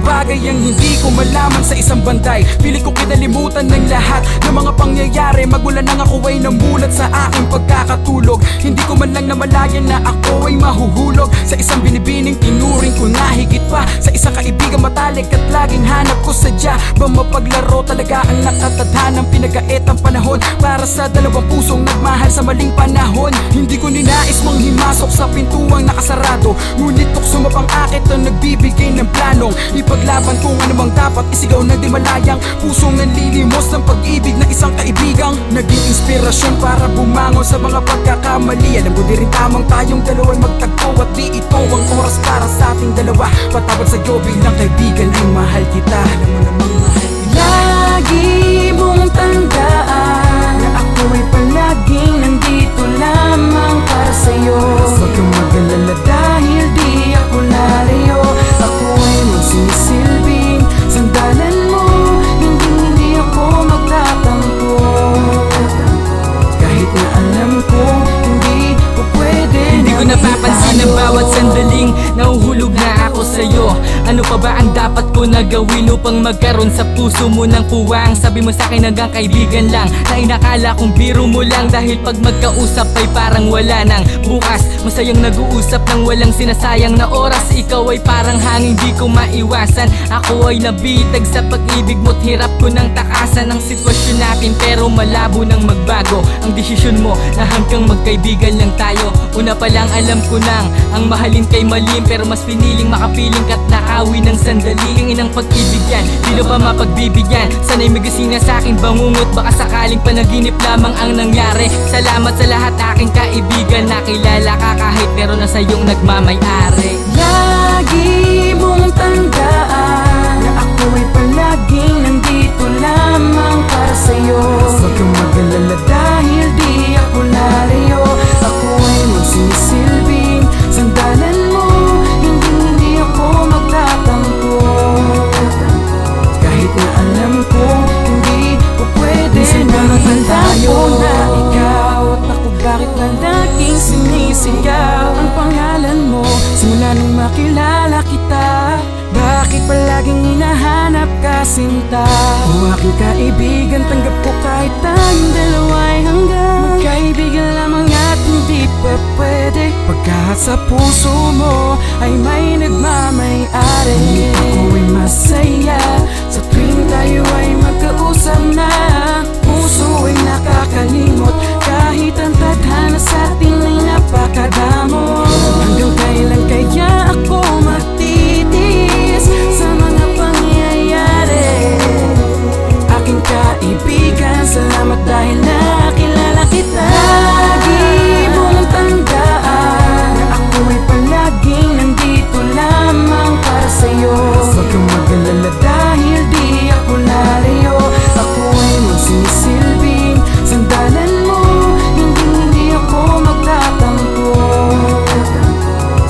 bagay ang hindi ko malaman sa isang banday. Pili ko kinalimutan ng lahat ng mga pangyayari, magmula nang ako ay namulat sa aking pagkakatulog. Hindi ko man lang namalayan na ako ay mahuhulog sa isang binibining tinuring ko na higit pa sa isang kaibigan matalik at laging hanap ko sadya ba mapaglaro talaga ang nakatadhanang pinagkait ang panahon para sa dalawang pusong nagmahal sa maling panahon. Hindi ko ninais mang himasok sa pintuang nakasarado, ngunit tukso mapang-akit ang nagbibigay ng planong ipaglaban kung anumang dapat isigaw ng di malayang pusong nanlilimos ng pag-ibig ng isang kaibigang naging inspirasyon para bumangon sa mga pagkakamali. Alam ko di rin tamang tayong dalawa'y magtagpo at di ito ang oras para sa ating dalawa. Patawad sa'yo bilang kaibigan ay mahal kita. Alam mo namang mahal kita. Lagi mong tandaan na ako ay palaging nandito lamang para sa'yo. Huwag kang mag-alala Dahil di ako lalayo, ako ay magsisilbing sandalan mo. Hindi ako magtatampo, kahit na alam ko hindi ko pwede. Hindi ko napapansin ang bawat sandaling nahuhulog na ako sa'yo. Ano pa ba ang dapat ko na gawin upang magkaroon sa puso mo ng puwang? Sabi mo sa'kin hanggang kaibigan lang, na inakala kong biro mo lang. Dahil pag magkausap ay parang wala nang bukas. Masayang nag-uusap ng walang sinasayang na oras. Ikaw ay parang hangin di ko maiwasan. Ako ay nabitag sa pag-ibig mo't hirap ko nang takasan ang sitwasyon natin, pero malabo nang magbago ang desisyon mo na hanggang magkaibigan lang tayo. Una pa lang alam ko nang ang mahalin kay malim, pero mas piniling makapiling ka't nakawi ng sandali. Ang inang pag-ibig yan, di na ba mapagbibigyan? Sana'y magasina sa'king bangungot, baka sakaling panaginip lamang ang nangyari. Salamat sa lahat aking kaibigan, nakilala ka kahit meron na sa'yong nagmamay-ari. Lagi mong tandaan na ako ay palaging nandito lamang para sa'yo. Huwag kang mag-alala Dahil di ako lalayo, ako ay magsisilbing sandalan mo. Hindi ako magtatampo, kahit na alam ko hindi ko pwede. Minsan Nakikita tayo ko na ikaw at ako bakit na laging sinisigaw ang pangalan mo simula nung makilala kita. Bakit palaging hinahanap ka sinta? O aking kaibigan, tanggap ko kahit tayong dalawa'y hanggang magkaibigan lamang at hindi pa pwede. Pagkat sa puso mo ay may nagmamay-ari. Ako ay masaya sa tuwing tayo ay magkausap na. Puso ay nakakalimot kahit ang tadhana sa atin ay napakadamo. Hanggang kailan kaya ako magtitiis sa mga pangyayari? Aking kaibigan, salamat dahil nakilala kita. Lagi mong tandaan na ako ay palaging nandito lamang para sa'yo. Huwag kang mag-alala Dahil di ako lalayo, ako ay magsisilbing sandalan mo. Hindi ako magtatampo,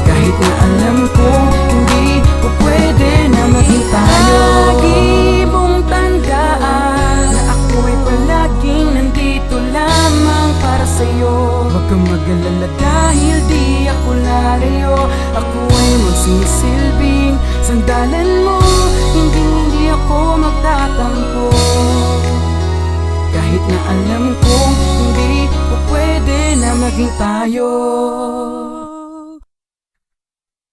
kahit na alam ko hindi ko pwede na maging tayo. Lagi mong tandaan na ako ay palaging nandito lamang para sa'yo. Huwag kang mag-alala Dahil di ako lalayo, ako ay magsisilbing sandalan mo. Hindi ako magtatampo, kahit na alam ko hindi ko pwede na maging tayo.